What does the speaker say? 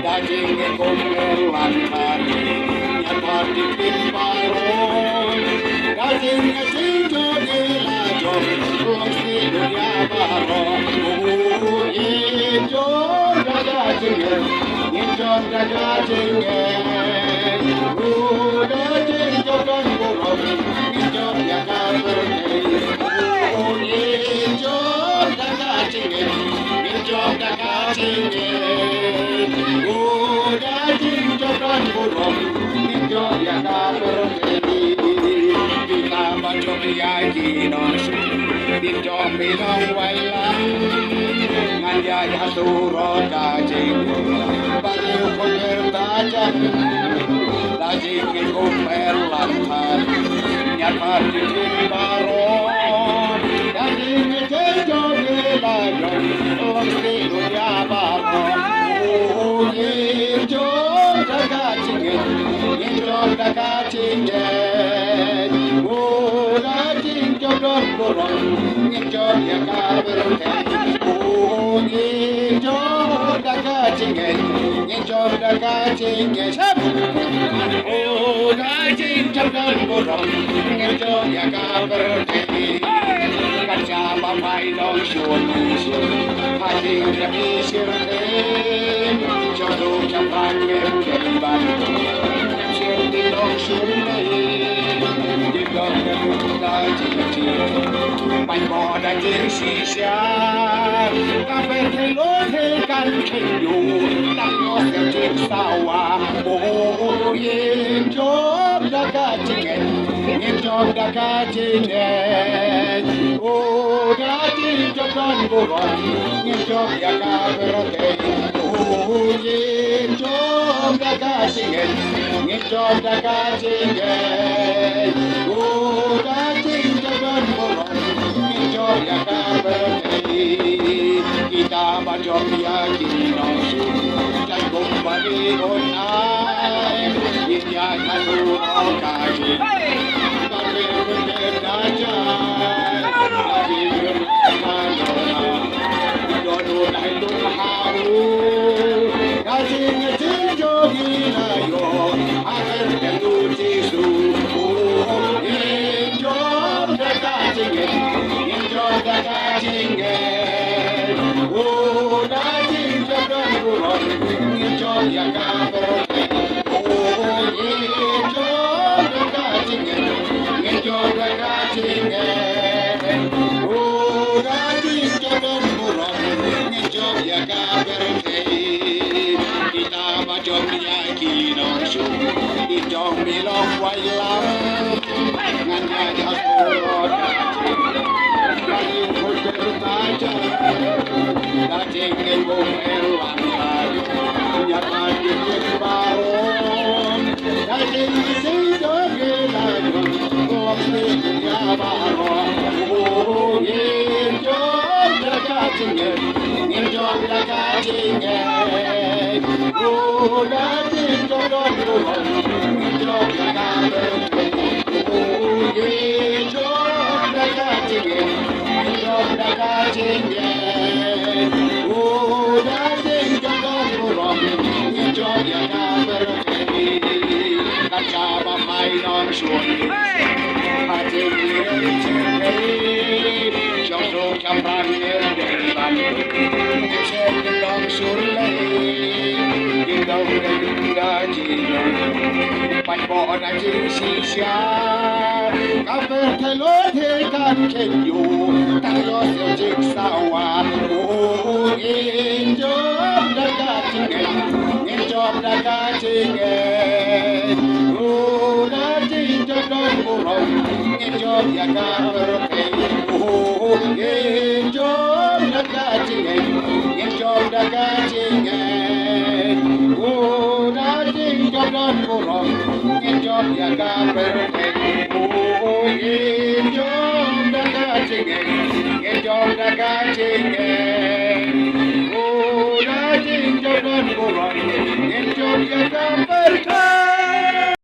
Daging komer lantari, nyapar di pimparon. Daging cinta gelajong, longsi dunia baron. Injong daga cingen, injong daga cingen. Daging jokan burung, injong daga berdei. Injong daga cingen, injong daga cingen. Dong bilang wailang ngajak surut kajing baliu komer tajam daging komer lantar nyapar di baron daging jejak gelajong longsi dunia baron injong daga cingen injong daga cingen daging jodoh burung injong yang kaberte injong daga cingen injong daga cingen daging jodoh burung injong yang kaberte kaca bamai dong syun hadir demi sirte jodoh campang berdebat sirte dong syun bánh bò đã chiến sĩ xa cà phê thay lối thế căn kinh dù tăng nó theo chiếc sao à bố yên chốt đã cả trình hình yên chốt đã cả trình hình ô đã trình cho con vô vọng yên chốt đã cả bờ tây ô yên chốt đã cả trình hình yên chốt đã cả trình hình ô đã trình cho con vô vọng ya kaberte kita baca yakin dan kembali onai ya kalu kaji tapi berdaja lagi berkana dono itu haru kaji ngejo gila yo akhir telu tisu injom kaji daga cingen, daging jodoh burung, injong yang kaberte. Injong daga cingen, injong daga cingen. Daging jodoh burung, injong yang kaberte. Kita baca yakin orang injong bilang wailam, nganja surut daging komer lantar nyapar di baron daging cinta gelajong longsi dunia baron injong daga cingen injong daga cingen daging jodoh burung injong daga berte injong daga cingen injong daga cingen daging jodoh burung injong yang kaberte kaca bamai non syun hati diri cengkei jodoh campang berdebat cek dong surlei dong gaji bánh bò đã chiến sĩ xa cà phê thay lối thế can khen dù tăng gió siêu chiếc sao à yên chốt đã cả trình yên chốt đã cả trình đã trình cho đôi cô rồng yên chốt đã cả bờ in job the catching, in job the catching, oh, that in job don't go wrong, in job the carpet, oh, in job the catching, in job the catching.